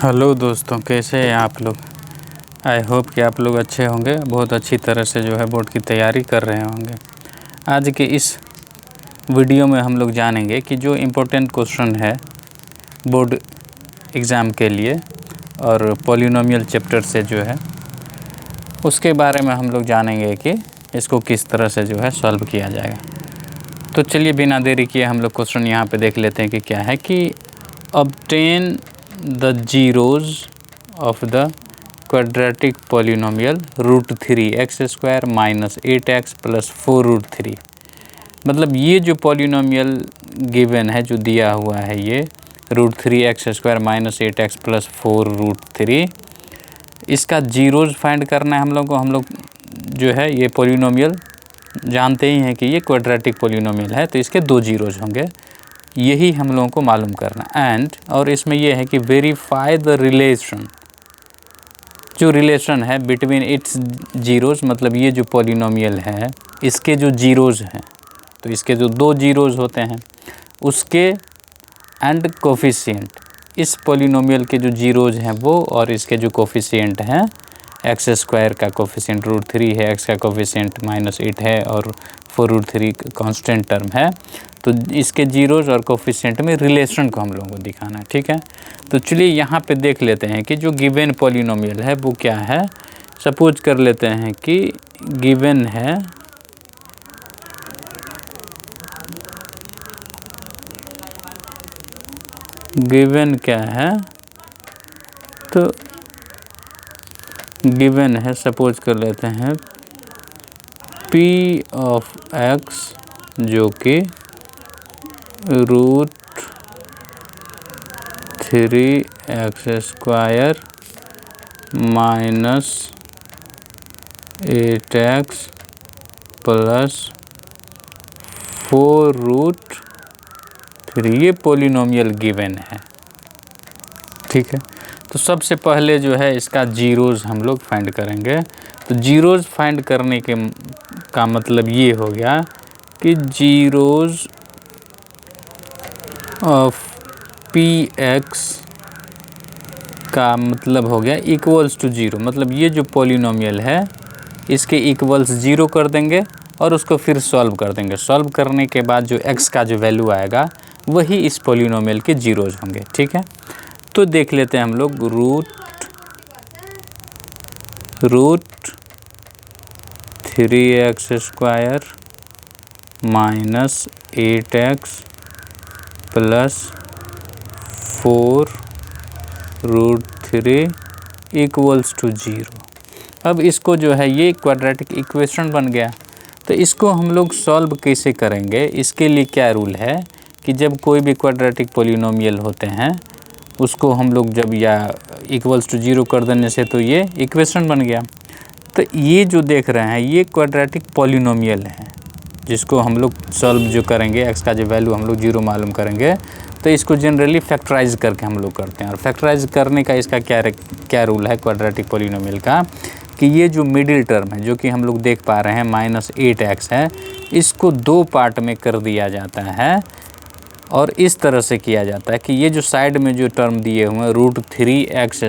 Hello दोस्तों, कैसे हैं आप लोग। आई होप कि आप लोग अच्छे होंगे, बहुत अच्छी तरह से जो है बोर्ड की तैयारी कर रहे होंगे। आज के इस वीडियो में हम लोग जानेंगे कि जो इम्पोर्टेंट क्वेश्चन है बोर्ड एग्ज़ाम के लिए और पॉलिनोमियल चैप्टर से जो है उसके बारे में हम लोग जानेंगे कि इसको किस तरह से जो है सॉल्व किया जाएगा। तो चलिए बिना देरी किए हम लोग क्वेश्चन यहाँ पे देख लेते हैं कि क्या है कि obtain the zeros of the quadratic polynomial root 3 x square minus 8x plus 4 root 3। मतलब ये जो पॉलिनोमियल गिवन है, जो दिया हुआ है ये root 3 x square minus 8x plus 4 root 3, इसका जीरोज़ फाइंड करना है हम लोग को। हम लोग जो है ये पॉलिनोमियल जानते ही हैं कि ये क्वाड्रेटिक पॉलिनोमियल है, तो इसके दो जीरोज़ होंगे, यही हम लोगों को मालूम करना। एंड और इसमें यह है कि वेरीफाई द रिलेशन, जो रिलेशन है बिटवीन इट्स जीरोज़, मतलब ये जो पॉलिनोमियल है इसके जो जीरोज़ हैं, तो इसके जो दो जीरोज़ होते हैं उसके एंड कोफिशिएंट, इस पॉलिनोमियल के जो जीरोज़ हैं वो और इसके जो कोफिशिएंट हैं, एक्स स्क्वायर का कोफिशिएंट रूट 3 है, एक्स का कोफिशिएंट माइनस 8 है और 4 रूट 3 कांस्टेंट टर्म है, तो इसके जीरोज़ और कोफिशिएंट में रिलेशन को हम लोगों को दिखाना है। ठीक है, तो चलिए यहाँ पे देख लेते हैं कि जो गिवन पॉलिनोमियल है वो क्या है। सपोज कर लेते हैं कि गिवन है गिवन क्या है, तो गिवन है, सपोज कर लेते हैं p ऑफ x जो कि root 3 x square minus 8x plus 4 root 3, ये पॉलिनोमियल गिवन है। ठीक है, तो सबसे पहले जो है इसका जीरोज़ हम लोग फाइंड करेंगे। तो जीरोज़ फाइंड करने के का मतलब ये हो गया कि जीरोज़ ऑफ पी एक्स का मतलब हो गया इक्वल्स टू ज़ीरो, मतलब ये जो पॉलिनोमियल है इसके इक्वल्स ज़ीरो कर देंगे और उसको फिर सॉल्व कर देंगे। सॉल्व करने के बाद जो x का जो वैल्यू आएगा वही इस पॉलिनोमियल के जीरोज़ होंगे। ठीक है, तो देख लेते हैं हम लोग root 3x square minus 8x plus 4 root 3 equals to zero. अब इसको जो है ये क्वाड्रेटिक इक्वेशन बन गया, तो इसको हम लोग सॉल्व कैसे करेंगे। इसके लिए क्या रूल है कि जब कोई भी क्वाड्रेटिक पॉलिनोमियल होते हैं उसको हम लोग जब या इक्वल्स टू ज़ीरो कर देने से तो ये इक्वेशन बन गया। तो ये जो देख रहे हैं ये क्वाड्रेटिक पॉलिनोमियल है, जिसको हम लोग सॉल्व जो करेंगे, x का जो वैल्यू हम लोग जीरो मालूम करेंगे, तो इसको जनरली फैक्टराइज करके हम लोग करते हैं। और फैक्टराइज करने का इसका क्या रूल है क्वाड्रेटिक पॉलिनोमियल का, कि ये जो मिडिल टर्म है जो कि हम लोग देख पा रहे हैं माइनस 8x है, इसको दो पार्ट में कर दिया जाता है और इस तरह से किया जाता है कि ये जो साइड में जो टर्म दिए हुए हैं रूट 3 एक्स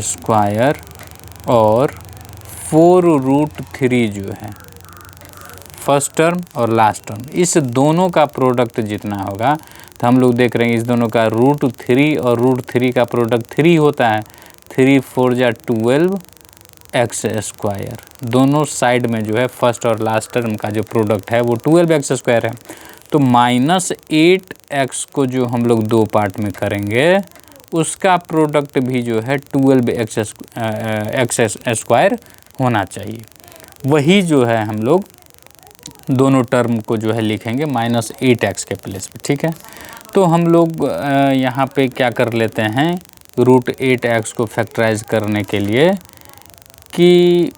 स्क्वायर और 4 रूट 3 जो है फर्स्ट टर्म और लास्ट टर्म, इस दोनों का प्रोडक्ट जितना होगा, तो हम लोग देख रहे हैं इस दोनों का रूट 3 और रूट 3 का प्रोडक्ट 3 होता है, 3 4 जा 12 एक्स स्क्वायर। दोनों साइड में जो है फर्स्ट और लास्ट टर्म का जो प्रोडक्ट है वो 12 एक्स स्क्वायर है। तो माइनस 8x को जो हम लोग दो पार्ट में करेंगे उसका प्रोडक्ट भी जो है 12 एक्स स्क्वायर होना चाहिए। वही जो है हम लोग दोनों टर्म को जो है लिखेंगे माइनस 8x के प्लेस पे। ठीक है, तो हम लोग यहाँ पे क्या कर लेते हैं, रूट 8x को फैक्टराइज करने के लिए कि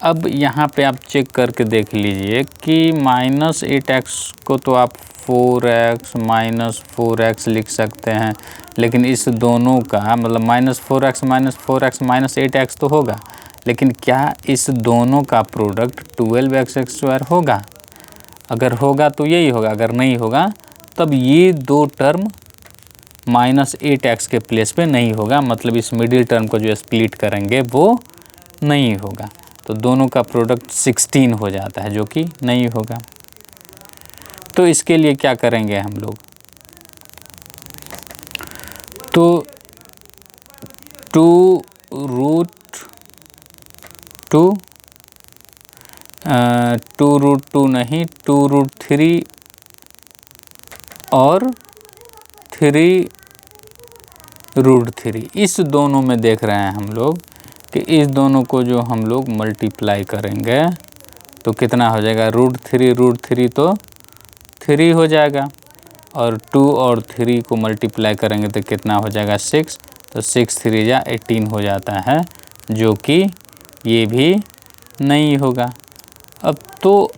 अब यहाँ पे आप चेक करके देख लीजिए कि माइनस 8x को तो आप 4x माइनस 4x लिख सकते हैं, लेकिन इस दोनों का मतलब माइनस 4x माइनस 8x तो होगा, लेकिन क्या इस दोनों का प्रोडक्ट 12 एक्स स्क्वायर होगा? अगर होगा तो यही होगा, अगर नहीं होगा तब ये दो टर्म -8x के प्लेस पे नहीं होगा, मतलब इस मिडिल टर्म को जो स्प्लिट करेंगे वो नहीं होगा, तो दोनों का प्रोडक्ट 16 हो जाता है, जो कि नहीं होगा। तो इसके लिए क्या करेंगे हम लोग, तो 2√2 नहीं 2√3 और 3√3 इस दोनों में देख रहे हैं हम लोग कि इस दोनों को जो हम लोग मल्टीप्लाई करेंगे तो कितना हो जाएगा, √3 तो 3 हो जाएगा, और 2 और 3 को मल्टीप्लाई करेंगे तो कितना हो जाएगा 6, तो 6 3 या 18 हो जाता है, जो कि ये भी नहीं होगा।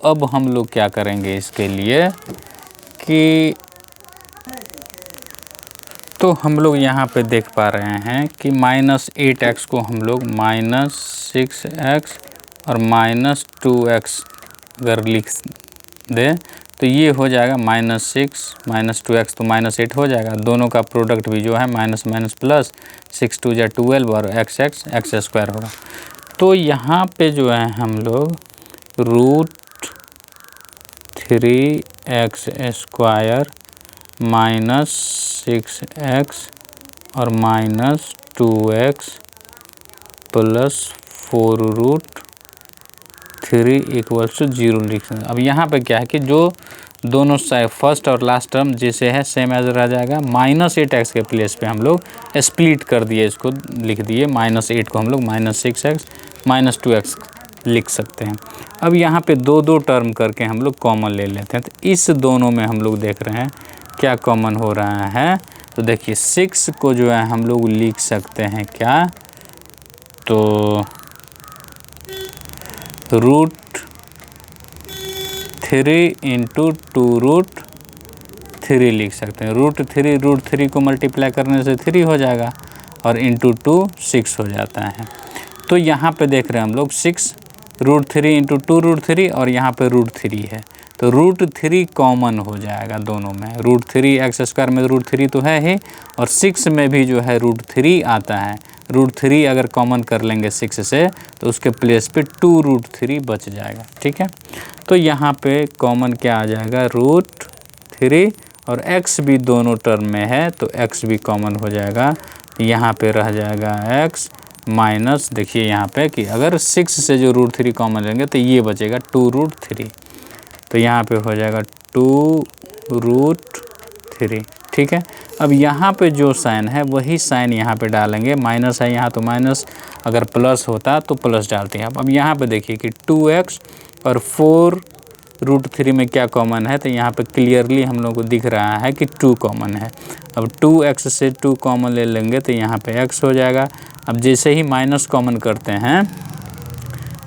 अब हम लोग क्या करेंगे इसके लिए कि तो हम लोग यहाँ पे देख पा रहे हैं कि -8x को हम लोग -6x और -2x अगर लिख दे तो ये हो जाएगा -6 -2x तो -8 हो जाएगा। दोनों का प्रोडक्ट भी जो है माइनस माइनस प्लस, 6 2 या 12 और x स्क्वायर होगा। तो यहाँ पे जो है हम लोग √3x स्क्वायर -6x और -2x प्लस 4√3 = 0 लिख सकते हैं। अब यहाँ पे क्या है कि जो दोनों साइड फर्स्ट और लास्ट टर्म जैसे है सेम एज रह जाएगा, -8x के प्लेस पे हम लोग स्प्लिट कर दिए, इसको लिख दिए -8 को हम लोग -6x -2x लिख सकते हैं। अब यहाँ पे दो दो टर्म करके हम लोग कॉमन ले लेते हैं, तो इस दोनों में हम लोग देख रहे हैं क्या कॉमन हो रहा है। तो देखिए 6 को जो है हम लोग लिख सकते हैं क्या, तो √3 × 2√3 लिख सकते हैं। √3 को मल्टीप्लाई करने से 3 हो जाएगा और इंटू 2 6 हो जाता है। तो यहाँ पे देख रहे हैं हम लोग 6 √3 × 2√3 और यहाँ पे √3 है, तो √3 कॉमन हो जाएगा दोनों में। √3 x स्क्वायर में √3 तो है ही, और 6 में भी जो है √3 आता है। √3 अगर कॉमन कर लेंगे 6 से तो उसके प्लेस पे 2√3 बच जाएगा, ठीक है। तो यहाँ पे कॉमन क्या आ जाएगा, √3, और x भी दोनों टर्म में है तो x भी कॉमन हो जाएगा। यहाँ पे रह जाएगा x माइनस, देखिए यहाँ पे कि अगर 6 से जो √3 कॉमन लेंगे तो ये बचेगा 2√3, तो यहाँ पे हो जाएगा 2√3, ठीक है। अब यहाँ पे जो साइन है वही साइन यहाँ पे डालेंगे, माइनस है यहाँ तो माइनस, अगर प्लस होता तो प्लस डालते हैं। अब यहाँ पे देखिए कि 2x और 4√3 में क्या कॉमन है, तो यहाँ पे क्लियरली हम लोग को दिख रहा है कि 2 कॉमन है। अब 2x से 2 कॉमन ले लेंगे तो यहाँ पे x हो जाएगा। अब जैसे ही माइनस कॉमन करते हैं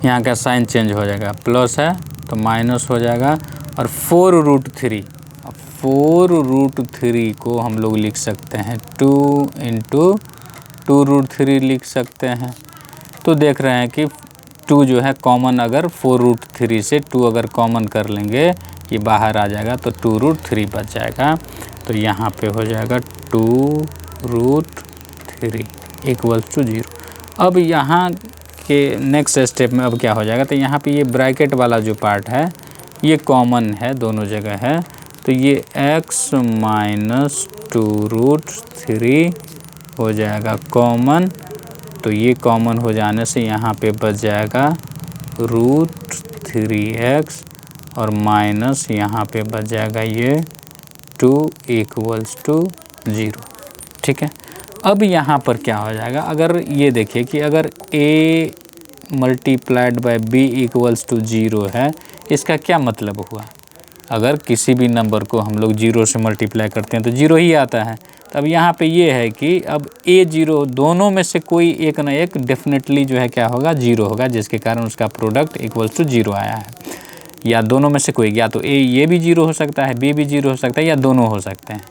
यहाँ का साइन चेंज हो जाएगा, प्लस है तो माइनस हो जाएगा, और 4√3, अब 4√3 को हम लोग लिख सकते हैं 2 × 2√3 लिख सकते हैं। तो देख रहे हैं कि 2 जो है कॉमन, अगर 4√3 से 2 अगर कॉमन कर लेंगे ये बाहर आ जाएगा तो 2√3 बच जाएगा। तो यहाँ पे हो जाएगा 2√3 = 0। अब यहाँ के नेक्स्ट स्टेप में अब क्या हो जाएगा, तो यहाँ पे ये ब्रैकेट वाला जो पार्ट है ये कॉमन है, दोनों जगह है, तो ये x - 2√3 हो जाएगा कॉमन। तो ये कॉमन हो जाने से यहाँ पे बच जाएगा √3x और माइनस यहाँ पे बच जाएगा ये 2 = 0, ठीक है। अब यहाँ पर क्या हो जाएगा, अगर ये देखिए कि अगर a × b = 0 है, इसका क्या मतलब हुआ, अगर किसी भी नंबर को हम लोग 0 से मल्टीप्लाई करते हैं तो 0 ही आता है। तो अब यहाँ पे ये है कि अब a0 दोनों में से कोई एक ना एक डेफिनेटली जो है क्या होगा, 0 होगा, जिसके कारण उसका प्रोडक्ट = 0 आया है। या दोनों में से कोई, या तो ये भी 0 हो सकता है, b भी 0 हो सकता है, या दोनों हो सकते हैं।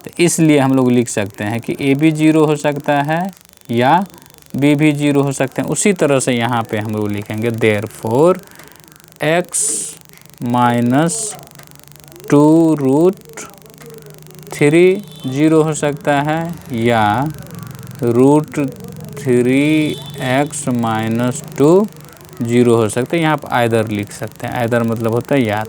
तो इसलिए हम लोग लिख सकते हैं कि a भी 0 हो सकता है या b भी 0 हो सकते हैं। उसी तरह से यहाँ पे हम लोग लिखेंगे therefore x - 2√3 0 हो सकता है या √3x - 2 0 हो सकता है। यहाँ आप आइदर लिख सकते हैं, आइदर मतलब होता है या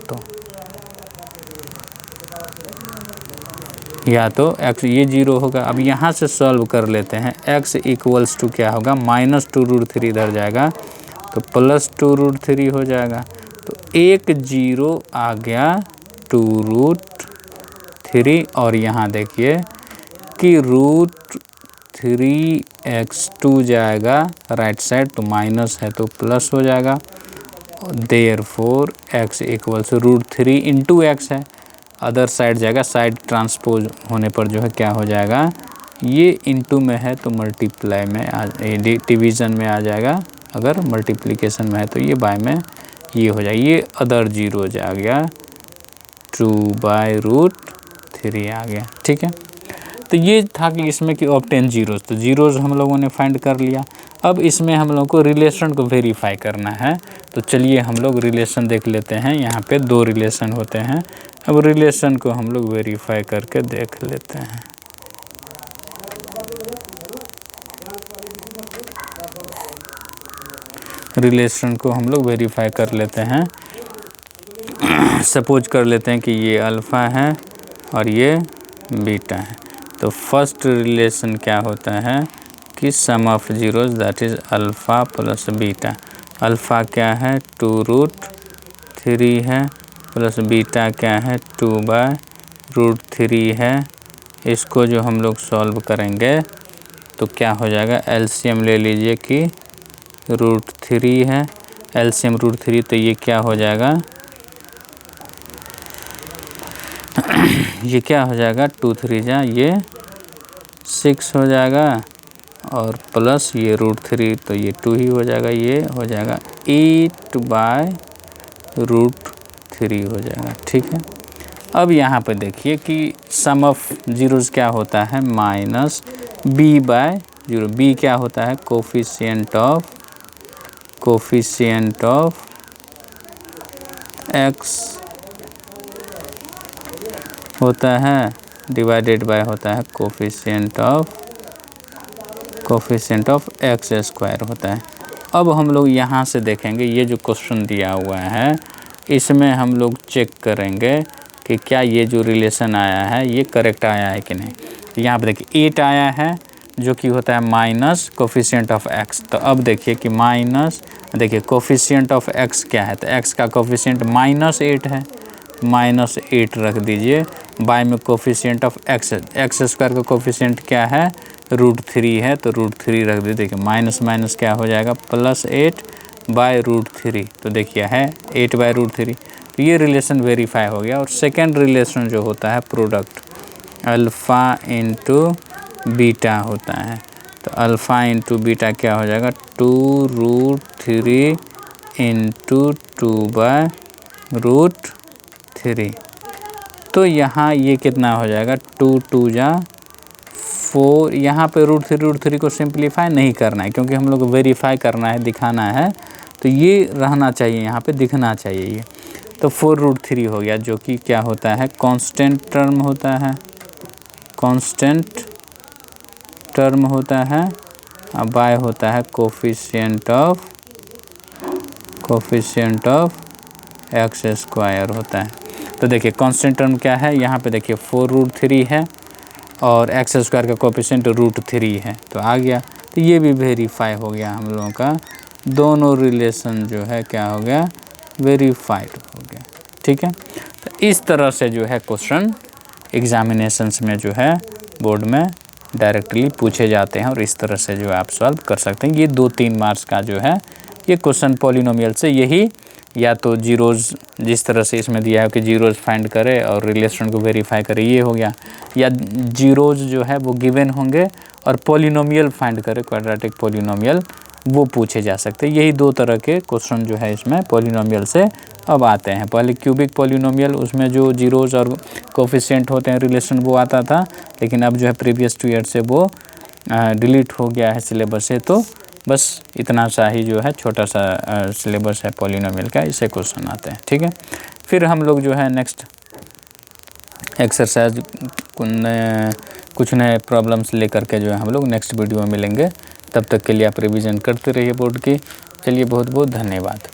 तो x ये 0 होगा। अब यहाँ से सॉल्व कर लेते हैं। x इक्वल्स टू क्या होगा, -2√3 इधर जाएगा तो +2√3 हो जाएगा। तो एक 0 आ गया 2√3 और यहाँ देखिए कि √3x2 जाएगा राइट साइड तो माइनस है तो प्लस हो जाएगा। Therefore x equals √3 into x है, अदर साइड जाएगा, साइड ट्रांसपोज होने पर जो है क्या हो जाएगा, ये इंटू में है तो मल्टीप्लाई में डिवीज़न में आ जाएगा, अगर मल्टीप्लिकेशन में है तो ये बाय में ये हो जाएगा। ये अदर 0 आ गया 2/√3 आ गया। ठीक है, तो ये था कि इसमें कि ऑब्टेन जीरोज़, तो जीरोज़ हम लोगों ने फाइंड कर लिया। अब इसमें हम लोगों को रिलेशन को वेरीफाई करना है, तो चलिए हम लोग रिलेशन देख लेते हैं। यहाँ पे 2 रिलेशन होते हैं। अब रिलेशन को हम लोग वेरीफाई करके देख लेते हैं। रिलेशन को हम लोग वेरीफाई कर लेते हैं। सपोज कर लेते हैं कि ये अल्फ़ा है और ये बीटा है। तो फर्स्ट रिलेशन क्या होता है कि sum of zeros that is alpha plus beta. Alpha क्या है 2√3 है, प्लस बीटा क्या है 2/√3 है। इसको जो हम लोग सॉल्व करेंगे तो क्या हो जाएगा, एलसीएम ले लीजिए कि √3 है, एलसीएम √3 तो ये क्या हो जाएगा ये क्या हो जाएगा 2 3 जा ये 6 हो जाएगा और प्लस ये √3 तो ये 2 ही हो जाएगा, ये हो जाएगा 8/√3 हो जाएगा। ठीक है, अब यहाँ पे देखिए कि सम ऑफ जीरोज़ क्या होता है -b/0। b क्या होता है कोफिशिएंट ऑफ x होता है डिवाइडेड बाय होता है कोफिशिएंट ऑफ x² होता है। अब हम लोग यहाँ से देखेंगे ये जो क्वेश्चन दिया हुआ है इसमें हम लोग चेक करेंगे कि क्या ये जो रिलेशन आया है ये करेक्ट आया है कि नहीं। तो यहाँ पर देखिए 8 आया है जो कि होता है माइनस कोफिशिएंट ऑफ x। तो अब देखिए कि माइनस, देखिए कोफिशिएंट ऑफ x क्या है, तो x का कोफिशिएंट -8 है, -8 रख दीजिए। बाय में कोफिशिएंट ऑफ x² का कोफिशिएंट क्या है √3 है तो √3 रख दीजिए। देखिए माइनस माइनस क्या हो जाएगा +8/√3, तो देखिए है 8/√3। तो ये रिलेशन वेरीफाई हो गया। और सेकेंड रिलेशन जो होता है प्रोडक्ट अल्फ़ा इंटू बीटा होता है। तो अल्फ़ा इंटू बीटा क्या हो जाएगा 2√3 इंटू 2/√3। तो यहाँ ये कितना हो जाएगा 2 2 जा 4। यहाँ पे √3 को सिंप्लीफाई नहीं करना है क्योंकि हम लोग को वेरीफाई करना है, दिखाना है, तो ये रहना चाहिए, यहाँ पे दिखना चाहिए ये। तो 4√3 हो गया जो कि क्या होता है कांस्टेंट टर्म होता है, कांस्टेंट टर्म होता है। अब बाय होता है कोफिशिएंट ऑफ x² होता है। तो देखिए कांस्टेंट टर्म क्या है, यहाँ पे देखिए 4√3 है और x² का कोफिशिएंट √3 है, तो आ गया। तो ये भी वेरीफाई हो गया, हम लोगों का दोनों रिलेशन जो है क्या हो गया वेरीफाइड हो गया। ठीक है, तो इस तरह से जो है क्वेश्चन एग्जामिनेशंस में जो है बोर्ड में डायरेक्टली पूछे जाते हैं और इस तरह से जो है आप सॉल्व कर सकते हैं। ये 2-3 मार्क्स का जो है ये क्वेश्चन पॉलिनोमियल से, यही या तो जीरोज़ जिस तरह से इसमें दिया है कि जीरोज़ फाइंड करे और रिलेशन को वेरीफाई करे, ये हो गया, या जीरोज़ जो है वो गिवन होंगे और पॉलिनोमियल फाइंड करे, क्वाड्रेटिक पॉलिनोमियल, वो पूछे जा सकते हैं। यही 2 तरह के क्वेश्चन जो है इसमें पॉलिनोमियल से अब आते हैं। पहले क्यूबिक पॉलिनोमियल, उसमें जो जीरोज़ और कोफिशिएंट होते हैं रिलेशन वो आता था, लेकिन अब जो है प्रीवियस 2 ईयर से वो डिलीट हो गया है सिलेबस से। तो बस इतना सा ही जो है छोटा सा सिलेबस है पॉलिनोमियल का, इससे क्वेश्चन आते हैं। ठीक है, फिर हम लोग जो है नेक्स्ट एक्सरसाइज कुछ नए प्रॉब्लम्स लेकर के जो है हम लोग नेक्स्ट वीडियो में मिलेंगे। तब तक के लिए आप रिवीजन करते रहिए बोर्ड की। चलिए बहुत बहुत धन्यवाद।